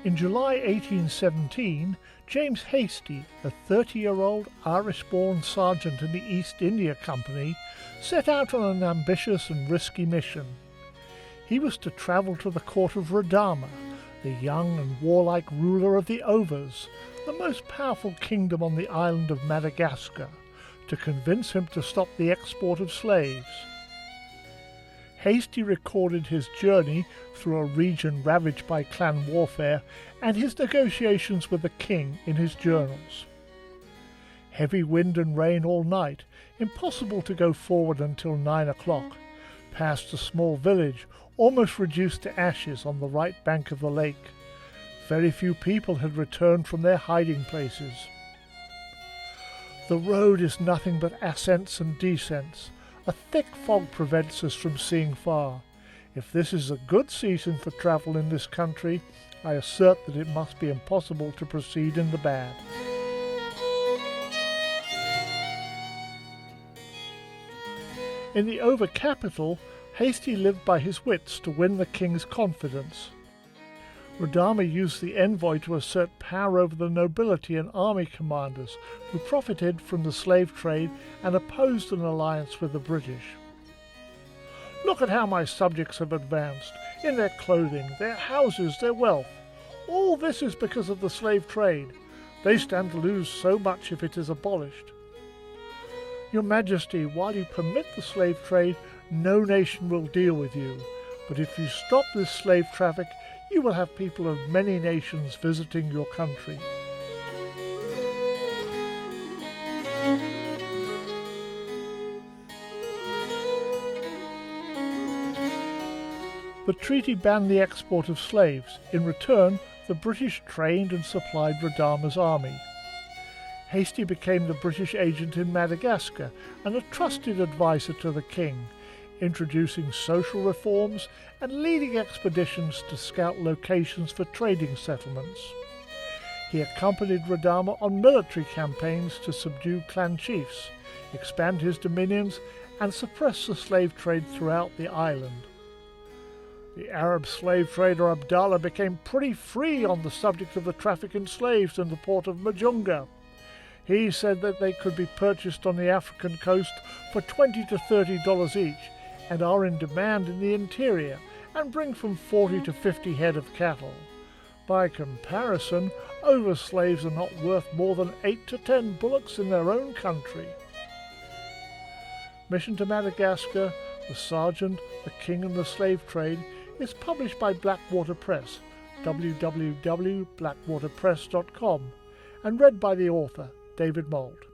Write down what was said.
In July 1817, James Hastie, a 30-year-old Irish-born sergeant in the East India Company, set out on an ambitious and risky mission. He was to travel to the court of Radama, the young and warlike ruler of the Overs, the most powerful kingdom on the island of Madagascar, to convince him to stop the export of slaves. Hastie recorded his journey through a region ravaged by clan warfare and his negotiations with the king in his journals. Heavy wind and rain all night, impossible to go forward until 9 o'clock, past a small village almost reduced to ashes on the right bank of the lake. Very few people had returned from their hiding places. The road is nothing but ascents and descents. A thick fog prevents us from seeing far. If this is a good season for travel in this country, I assert that it must be impossible to proceed in the bad. In the Over capital, Hastie lived by his wits to win the king's confidence. Radama used the envoy to assert power over the nobility and army commanders who profited from the slave trade and opposed an alliance with the British. Look at how my subjects have advanced, in their clothing, their houses, their wealth. All this is because of the slave trade. They stand to lose so much if it is abolished. Your Majesty, while you permit the slave trade, no nation will deal with you. But if you stop this slave traffic, you will have people of many nations visiting your country. The treaty banned the export of slaves. In return, the British trained and supplied Radama's army. Hastie became the British agent in Madagascar and a trusted advisor to the king, introducing social reforms and leading expeditions to scout locations for trading settlements. He accompanied Radama on military campaigns to subdue clan chiefs, expand his dominions, and suppress the slave trade throughout the island. The Arab slave trader Abdallah became pretty free on the subject of the traffic in slaves in the port of Majunga. He said that they could be purchased on the African coast for $20 to $30 each, and are in demand in the interior, and bring from 40 to 50 head of cattle. By comparison, Over slaves are not worth more than 8 to 10 bullocks in their own country. Mission to Madagascar, The Sergeant, the King and the Slave Trade is published by Blackwater Press, www.blackwaterpress.com, and read by the author, David Mould.